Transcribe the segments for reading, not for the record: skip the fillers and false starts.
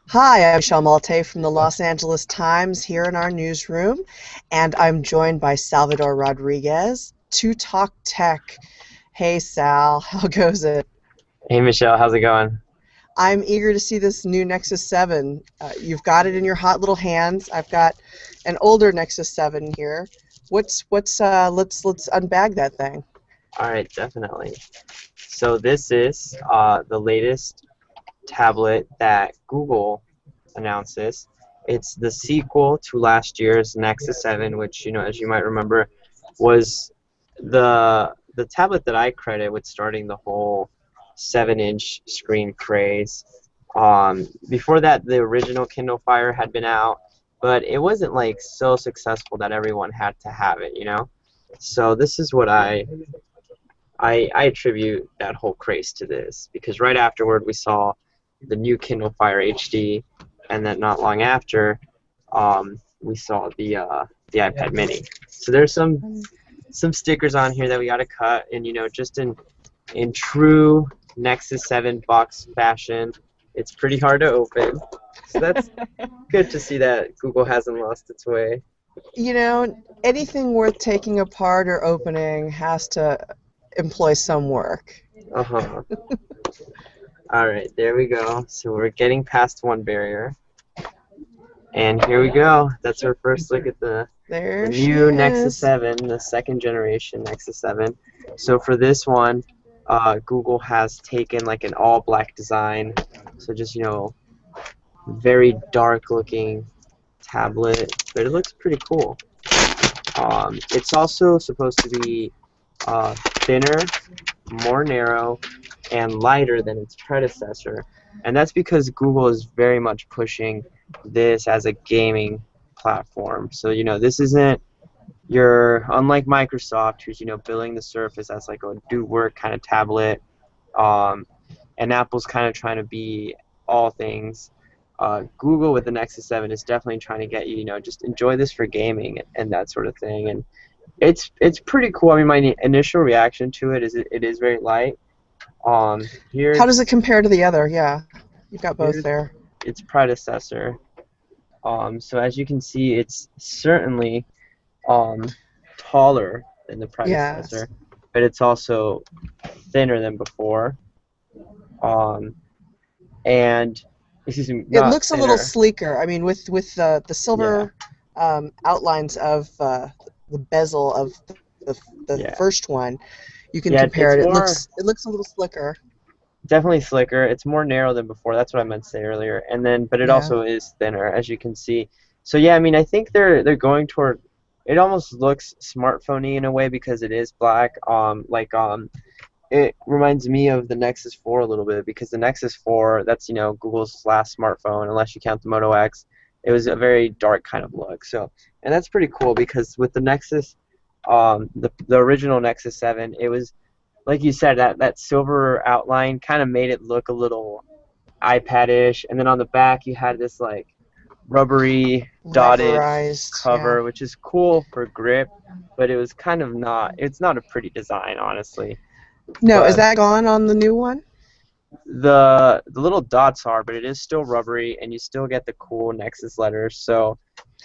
Hi, I'm Michelle Malte from the Los Angeles Times here in our newsroom, and I'm joined by Salvador Rodriguez to talk tech. Hey, Sal, how goes it? Hey Michelle, how's it going? I'm eager to see this new Nexus 7. You've got it in your hot little hands. I've got an older Nexus 7 here. Let's unbag that thing. All right, definitely. So this is the latest tablet that Google announces. It's the sequel to last year's Nexus 7, which, as you might remember, was the tablet that I credit with starting the whole 7-inch screen craze. Before that, the original Kindle Fire had been out, but it wasn't like so successful that everyone had to have it. So this is what I attribute that whole craze to this, because right afterward we saw the new Kindle Fire HD, and then not long after, we saw the iPad Mini. So there's some stickers on here that we got to cut, and just in true Nexus 7 box fashion, it's pretty hard to open. So that's good to see that Google hasn't lost its way. Anything worth taking apart or opening has to employ some work. Uh-huh. All right, there we go. So we're getting past one barrier. And here we go. That's our first look at the There she new Nexus is. 7, the second generation Nexus 7. So for this one, Google has taken like an all black design. So just, very dark looking tablet, but it looks pretty cool. It's also supposed to be thinner, more narrow, and lighter than its predecessor. And that's because Google is very much pushing this as a gaming platform. So, this isn't unlike Microsoft, who's, billing the Surface as like a do work kind of tablet, um, and Apple's kind of trying to be all things. Google with the Nexus 7 is definitely trying to get you, just enjoy this for gaming and that sort of thing. And it's pretty cool. I mean, my initial reaction to it is it is very light. How does Here's it compare to the other? Yeah, you've got both here's there. its predecessor. So as you can see, it's certainly um, taller than the Yes. predecessor, but it's also thinner than before. Um, and excuse me, It not looks a little thinner. sleeker. I mean, with the Yeah, silver outlines of the bezel of the yeah, first one, you can yeah. compare It's it. more It looks a little slicker. definitely slicker. It's more narrow than before. That's what I meant to say earlier. And then, but it Yeah. also is thinner, as you can see. So yeah, I mean, I think they're going toward. It almost looks smartphony in a way because it is black. It reminds me of the Nexus 4 a little bit, because the Nexus 4, that's Google's last smartphone, unless you count the Moto X. It was a very dark kind of look. So, and that's pretty cool because with the Nexus, the original Nexus 7, it was like you said, that silver outline kind of made it look a little iPad-ish, and then on the back you had this like rubbery dotted Rubberized. Yeah. cover, which is cool for grip, but it was kind of not. It's not a pretty design, honestly. No, is But that gone on the new one? the little dots are, but it is still rubbery, and you still get the cool Nexus letters. So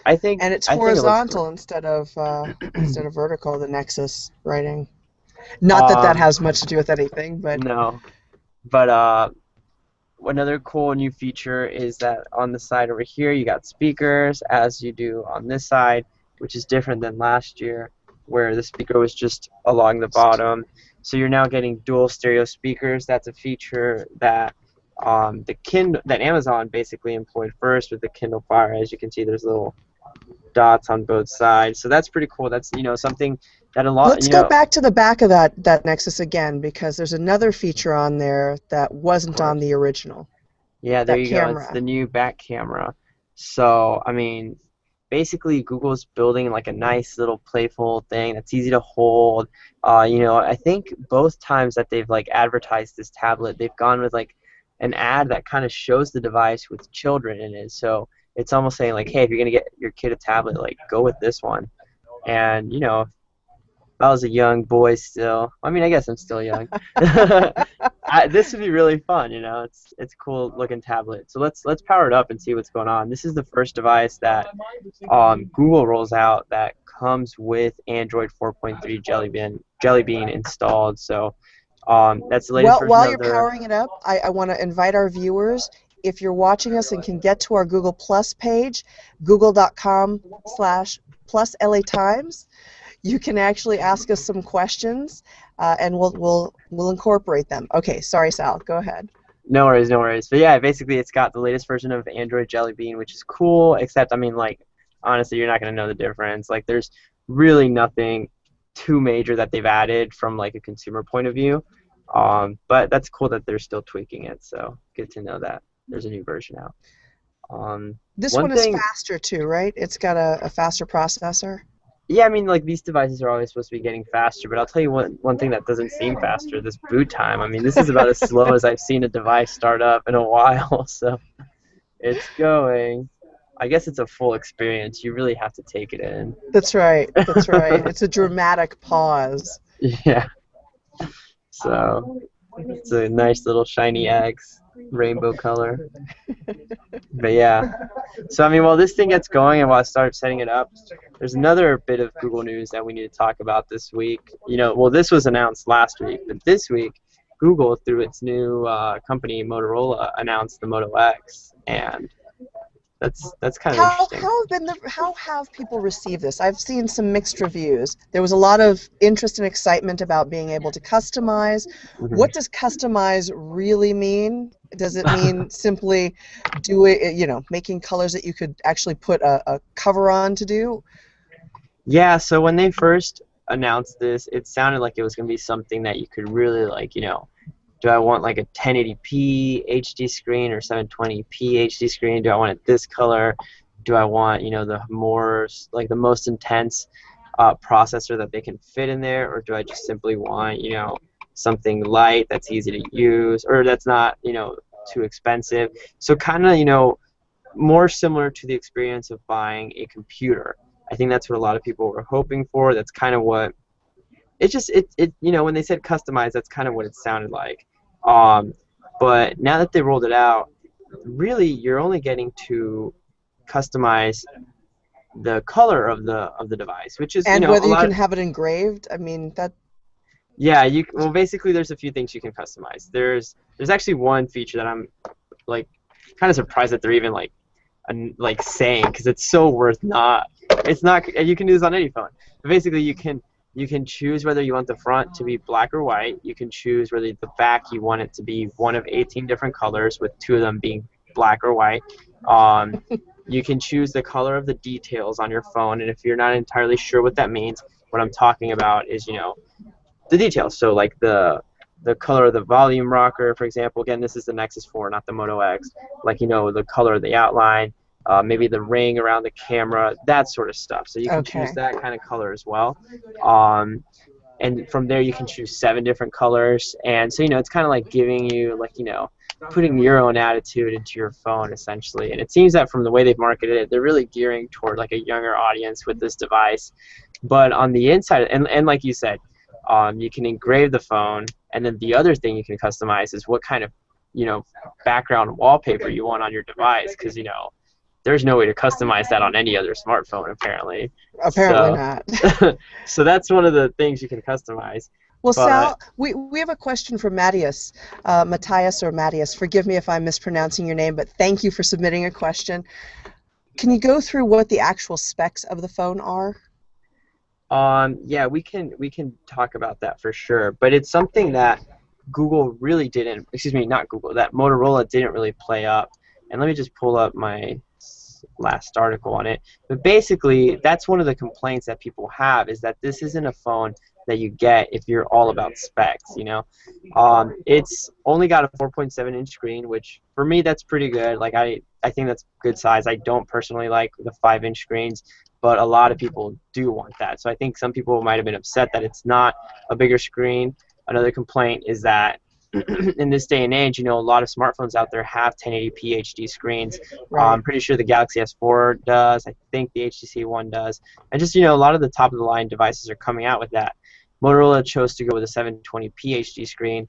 I think And it's I think it looks cool. horizontal instead of vertical. The Nexus writing. Not that that Um, has much to do with anything, but no, but another cool new feature is that on the side over here you got speakers, as you do on this side, which is different than last year, where the speaker was just along the bottom. So you're now getting dual stereo speakers. That's a feature that that Amazon basically employed first with the Kindle Fire. As you can see, there's little dots on both sides. So that's pretty cool. That's something that a lot let's go back to the back of that Nexus again because there's another feature on there that of wasn't on course. the original. Yeah, there That you go. It's camera. the new back camera. So, I mean, basically Google's building like a nice little playful thing that's easy to hold. I think both times that they've like advertised this tablet, they've gone with like an ad that kind of shows the device with children in it. So it's almost saying like, hey, if you're gonna get your kid a tablet, like go with this one. And I was a young boy still. I mean, I guess I'm still young. This would be really fun, you know. It's a cool looking tablet. So let's power it up and see what's going on. This is the first device that Google rolls out that comes with Android 4.3 Jelly Bean installed. So that's the latest Well, version while of you're their. powering it up, I want to invite our viewers, if you're watching us and can get to our Google Plus page, google.com/plus LA Times, you can actually ask us some questions, and we'll incorporate them. Okay, sorry, Sal. Go ahead. No worries, no worries. But yeah, basically it's got the latest version of Android Jelly Bean, which is cool, except I mean like honestly you're not gonna know the difference. Like there's really nothing too major that they've added from like a consumer point of view. But that's cool that they're still tweaking it, so good to know that there's a new version out. This One one is thing, faster too, right? It's got a faster processor. yeah, I mean like these devices are always supposed to be getting faster, but I'll tell you one thing that doesn't seem faster, this boot time. I mean this is about as slow as I've seen a device start up in a while, so it's going. I guess it's a full experience. You really have to take it in. That's right. That's right. It's a dramatic pause. Yeah. So it's a nice little shiny X, rainbow color. But yeah. So I mean, while this thing gets going and while I start setting it up, there's another bit of Google news that we need to talk about this week. You know, well, this was announced last week, but this week, Google, through its new company Motorola, announced the Moto X, and that's kind of interesting. How have people received this? I've seen some mixed reviews. There was a lot of interest and excitement about being able to customize. Mhm. What does customize really mean? Does it mean simply making colors that you could actually put a cover on to do? Yeah, so when they first announced this, it sounded like it was going to be something that you could really like, you know, do I want like a 1080p HD screen or 720p HD screen? Do I want it this color? Do I want, you know, the more like the most intense processor that they can fit in there, or do I just simply want, you know, something light that's easy to use or that's not, you know, too expensive? So kind of, you know, more similar to the experience of buying a computer. I think that's what a lot of people were hoping for. That's kind of what it you know, when they said customize, that's kind of what it sounded like. Um, but now that they rolled it out, really you're only getting to customize the color of the device, which is, you And know, whether a you lot can of, have it engraved? I mean, that. yeah, you well basically there's a few things you can customize. There's actually one feature that I'm like kind of surprised that they're even like saying, because it's so worth not. It's not. You can do this on any phone. But basically, you can choose whether you want the front to be black or white. You can choose whether the back you want it to be one of 18 different colors, with 2 of them being black or white. Um, you can choose the color of the details on your phone, and if you're not entirely sure what that means, what I'm talking about is, you know, the details. So like the color of the volume rocker, for example. Again, this is the Nexus 4, not the Moto X. Like, you know, the color of the outline, maybe the ring around the camera, that sort of stuff. So you can choose Okay. that kind of color as well. Um, and from there you can choose 7 different colors. And so, you know, it's kind of like giving you, like, you know, putting your own attitude into your phone essentially. And it seems that from the way they've marketed it, they're really gearing toward like a younger audience with this device. But on the inside, and like you said, you can engrave the phone, and then the other thing you can customize is what kind of, you know, background wallpaper you want on your device, because, you know, there's no way to customize that on any other smartphone apparently. Apparently So not. so that's one of the things you can customize. Well, But Sal, we have a question from Matthias, Matthias or Matthias. Forgive me if I'm mispronouncing your name, but thank you for submitting a question. Can you go through what the actual specs of the phone are? yeah, we can talk about that for sure. But it's something that Google really didn't, excuse me, not Google, that Motorola didn't really play up. And let me just pull up my last article on it. But basically, that's one of the complaints that people have, is that this isn't a phone that you get if you're all about specs, you know. It's only got a 4.7-inch screen, which for me that's pretty good. Like I think that's good size. I don't personally like the 5-inch screens, but a lot of people do want that. So I think some people might have been upset that it's not a bigger screen. Another complaint is that in this day and age, you know, a lot of smartphones out there have 1080p HD screens. Right. I'm pretty sure the Galaxy S4 does. I think the HTC One does. And just, you know, a lot of the top of the line devices are coming out with that. Motorola chose to go with a 720p HD screen.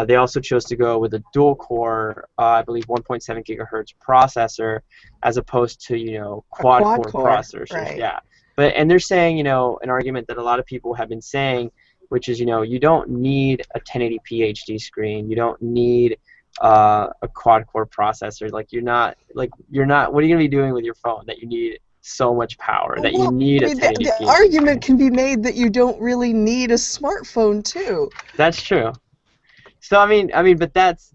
They also chose to go with a dual-core, I believe 1.7 gigahertz processor, as opposed to, A quad quad-core core, processors. right? Yeah, and they're saying, an argument that a lot of people have been saying, which is, you don't need a 1080p HD screen. You don't need a quad-core processor. Like you're not. What are you gonna be doing with your phone that you need so much power that you Well, need I a mean, the 1080p HD argument screen? can be made that you don't really need a smartphone, too. That's true. So but that's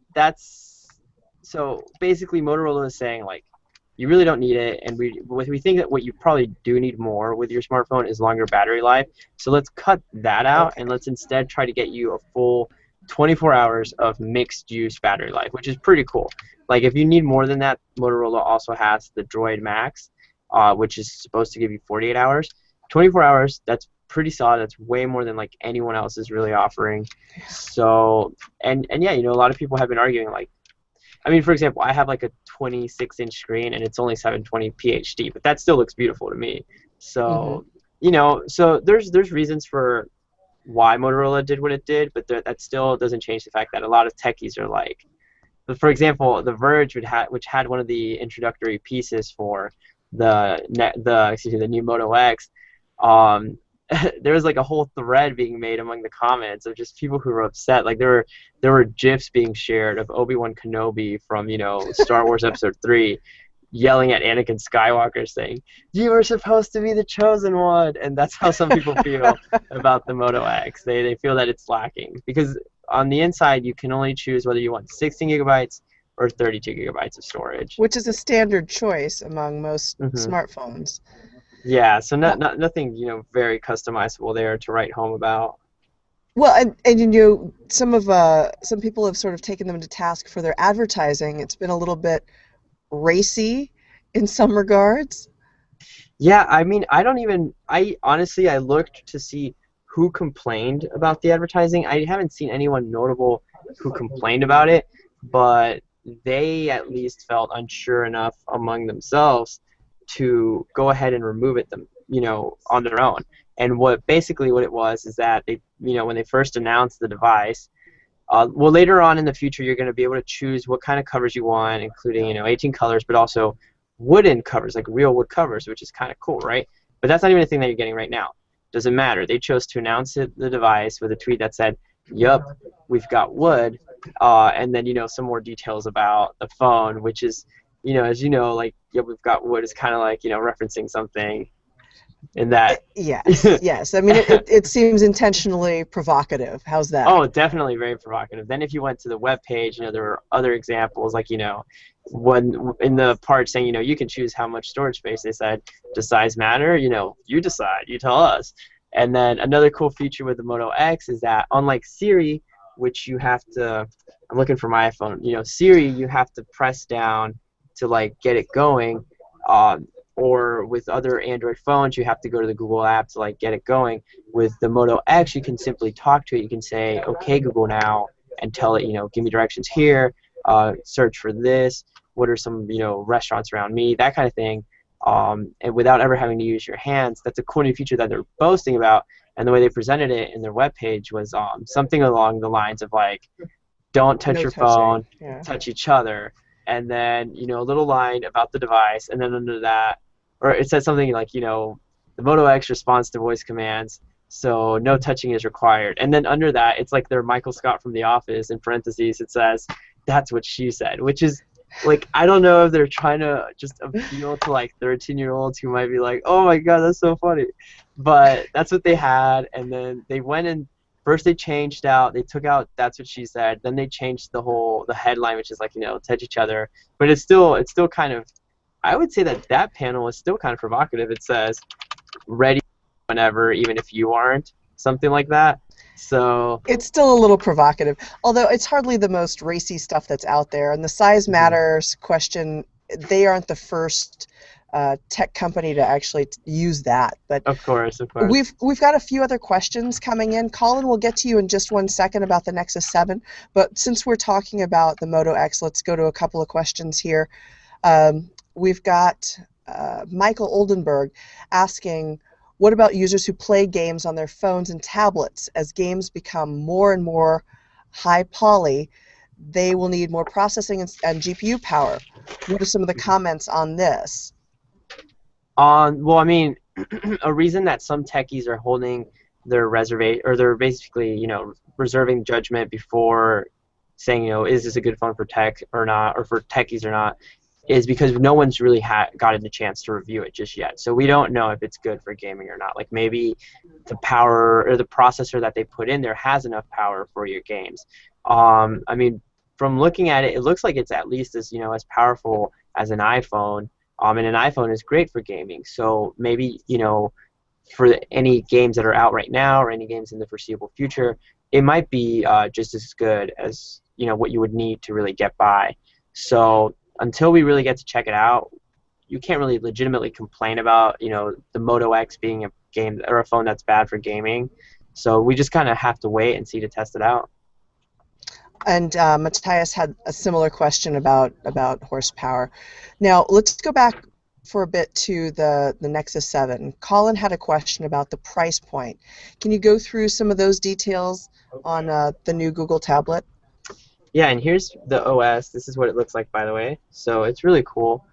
so basically Motorola is saying like you really don't need it, and we think that what you probably do need more with your smartphone is longer battery life. So let's cut that out and Okay. let's instead try to get you a full 24 hours of mixed use battery life, which is pretty cool. Like if you need more than that, Motorola also has the Droid Max, which is supposed to give you 48 hours. 24 hours, that's pretty solid. That's way more than like anyone else is really offering. So and yeah, a lot of people have been arguing like, for example, I have like a 26-inch screen and it's only 720p HD, but that still looks beautiful to me. Hmm. So so there's reasons for why Motorola did what it did, but that still doesn't change the fact that a lot of techies are like, but for example, The Verge which had one of the introductory pieces for the new Moto X. Um, there was like a whole thread being made among the comments of just people who were upset. Like there were GIFs being shared of Obi-Wan Kenobi from Star Wars Episode 3 yelling at Anakin Skywalker saying, "You were supposed to be the chosen one," and that's how some people feel about the Moto X. They feel that it's lacking because on the inside you can only choose whether you want 16 gigabytes or 32 gigabytes of storage. Which is a standard choice among most Hmm. smartphones. Yeah, so Well, nothing very customizable there to write home about. well, and some people have sort of taken them to task for their advertising. It's been a little bit racy in some regards. Yeah, I don't even. I honestly, I looked to see who complained about the advertising. I haven't seen anyone notable who complained about it, but they at least felt unsure enough among themselves to go ahead and remove it on their own. And what it was is that they, when they first announced the device, well, later on in the future, you're going to be able to choose what kind of covers you want, including 18 colors, but also wooden covers, like real wood covers, which is kind of cool, right? But that's not even a thing that you're getting right now. Doesn't matter. They chose to announce the device with a tweet that said, "Yup, we've got wood," and then some more details about the phone, which is, as like, "Yep, we've got wood" is kind of like referencing something in that. Yes, yes. I mean, it seems intentionally provocative. How's that? Oh, definitely very provocative. Then if you went to the web page, there were other examples like, when in the part saying, you can choose how much storage space, they said, does size matter? You decide, you tell us. And then another cool feature with the Moto X is that unlike Siri, which you have to, I'm looking for my iPhone, Siri, you have to press down to like get it going. Or with other Android phones, you have to go to the Google app to like get it going. With the Moto X, you can simply talk to it. You can say, "Okay, Google now," and tell it, give me directions here, search for this, what are some, restaurants around me, that kind of thing. And without ever having to use your hands. That's a cool new feature that they're boasting about. And the way they presented it in their webpage was something along the lines of like, don't touch No your touching. phone, Yeah. touch each other. And then, a little line about the device. And then under that, or it says something like, the Moto X responds to voice commands, so no touching is required. And then under that, it's like they're Michael Scott from The Office. In parentheses, it says, "That's what she said," which is, like, I don't know if they're trying to just appeal to, like, 13-year-olds who might be like, "Oh my God, that's so funny." But that's what they had. And then they went and first they took out "That's what she said." Then they changed the headline, which is like, touch each other. But it's still kind of, I would say that panel is still kind of provocative. It says, "Ready whenever, even if you aren't," something like that. So, It's still a little provocative, although it's hardly the most racy stuff that's out there. And the size mhm. matters question, they aren't the first tech company to actually use that. But Of course, of course. we've got a few other questions coming in. Colin, we'll get to you in just 1 second about the Nexus 7. But since we're talking about the Moto X, let's go to a couple of questions here. We've got Michael Oldenburg asking, What about users who play games on their phones and tablets? As games become more and more high poly, they will need more processing and GPU power. What are some of the comments on this? Well, I mean, a reason that some techies are holding their reservation, or they're basically, reserving judgment before saying, is this a good phone for tech or not, or for techies or not, is because no one's really gotten the chance to review it just yet. So we don't know if it's good for gaming or not. Like maybe the power or the processor that they put in there has enough power for your games. I mean, from looking at it, it looks like it's at least as powerful as an iPhone. And an iPhone is great for gaming. So maybe, for any games that are out right now or any games in the foreseeable future, it might be just as good as, what you would need to really get by. So until we really get to check it out, you can't really legitimately complain about, the Moto X being a game or a phone that's bad for gaming. So we just kind of have to wait and see to test it out. And Matthias had a similar question about horsepower. Now, let's go back for a bit to the Nexus 7. Colin had a question about the price point. Can you go through some of those details on the new Google tablet? Yeah, and here's the OS. This is what it looks like, by the way. So it's really cool,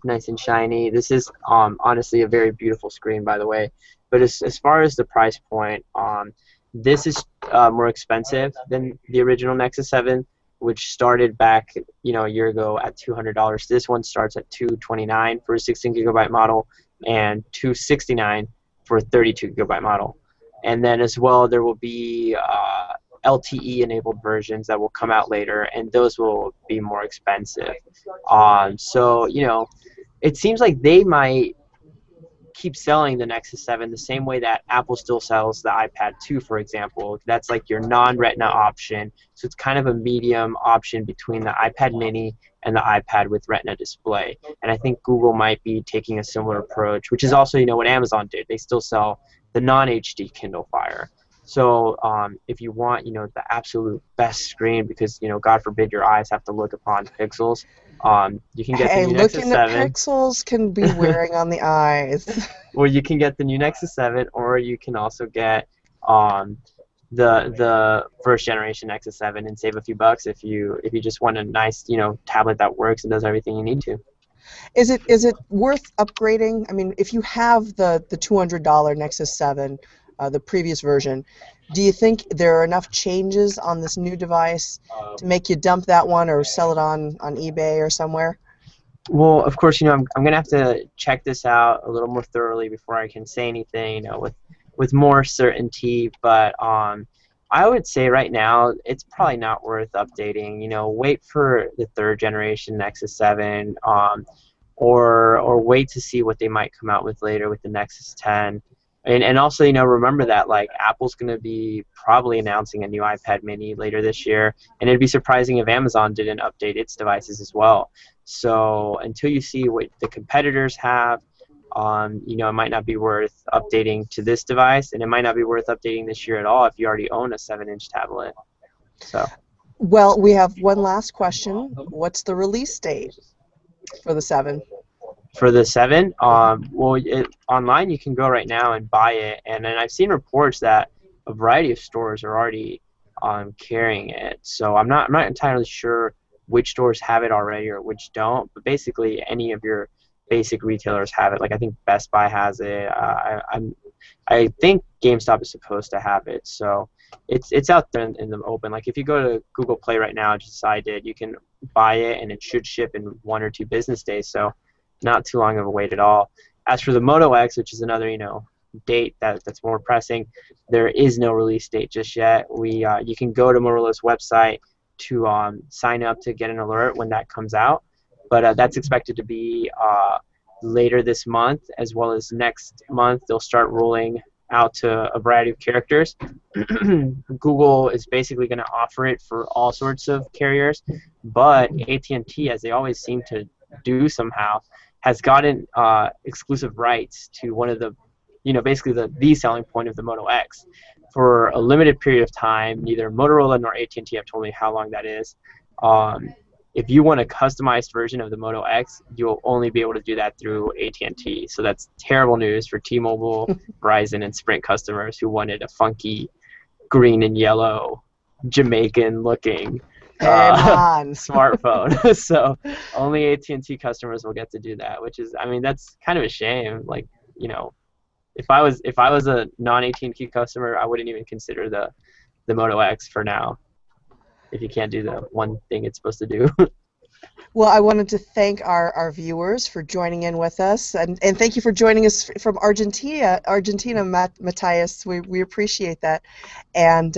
nice and shiny. This is honestly a very beautiful screen, by the way. But as far as the price point, this is more expensive than the original Nexus 7, which started back, a year ago at $200. This one starts at $229 for a 16 gigabyte model and $269 for a 32 gigabyte model. And then as well, there will be LTE enabled versions that will come out later, and those will be more expensive. So it seems like they might keep selling the Nexus 7 the same way that Apple still sells the iPad 2, for example. That's like your non-Retina option. So it's kind of a medium option between the iPad mini and the iPad with Retina display. And I think Google might be taking a similar approach, which is also, what Amazon did. They still sell the non-HD Kindle Fire. So if you want, the absolute best screen, because, God forbid your eyes have to look upon pixels, you can get the Hey, new Nexus looking at 7. pixels can be wearing on the eyes. Or you can get the new Nexus 7, or you can also get the first generation Nexus 7 and save a few bucks if you just want a nice tablet that works and does everything you need to. Is it worth upgrading? I mean, if you have the $200 Nexus 7, the previous version, do you think there are enough changes on this new device to make you dump that one or sell it on eBay or somewhere? Well, of course, I'm gonna have to check this out a little more thoroughly before I can say anything, with more certainty. But I would say right now it's probably not worth updating. Wait for the third generation Nexus 7, or wait to see what they might come out with later with the Nexus 10. And also, remember that like Apple's going to be probably announcing a new iPad mini later this year, and it'd be surprising if Amazon didn't update its devices as well. So until you see what the competitors have, it might not be worth updating to this device, and it might not be worth updating this year at all if you already own a 7-inch tablet. So. Well, we have one last question. What's the release date for the 7? For the 7, online you can go right now and buy it, and then I've seen reports that a variety of stores are already carrying it. So I'm not entirely sure which stores have it already or which don't, but basically any of your basic retailers have it. Like I think Best Buy has it. I think GameStop is supposed to have it. So it's out there in the open. Like if you go to Google Play right now, just as I did, you can buy it and it should ship in 1 or 2 business days. So not too long of a wait at all. As for the Moto X, which is another date that's more pressing, there is no release date just yet. You can go to Motorola's website to sign up to get an alert when that comes out, but that's expected to be later this month, as well as next month. They'll start rolling out to a variety of characters. Google is basically going to offer it for all sorts of carriers, but AT&T, as they always seem to do somehow, has gotten exclusive rights to one of the, basically the selling point of the Moto X. For a limited period of time, neither Motorola nor AT&T have told me how long that is. if you want a customized version of the Moto X, you'll only be able to do that through AT&T. So that's terrible news for T-Mobile, Verizon, and Sprint customers who wanted a funky green and yellow Jamaican-looking Hey, man. smartphone. So only AT&T customers will get to do that, which is, I mean, that's kind of a shame. Like, you know, if I was a non-AT&T customer, I wouldn't even consider the Moto X for now. If you can't do the one thing it's supposed to do. Well, I wanted to thank our viewers for joining in with us, and thank you for joining us from Argentina, Matthias. We appreciate that. And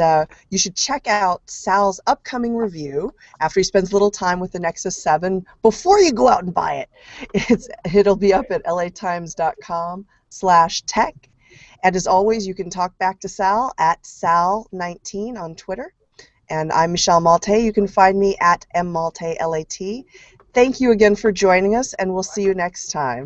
you should check out Sal's upcoming review after he spends a little time with the Nexus 7 before you go out and buy it. It'll be up at latimes.com/tech. And as always, you can talk back to Sal at Sal19 on Twitter. And I'm Michelle Malte. You can find me at mmaltelat. Thank you again for joining us, and we'll see you next time.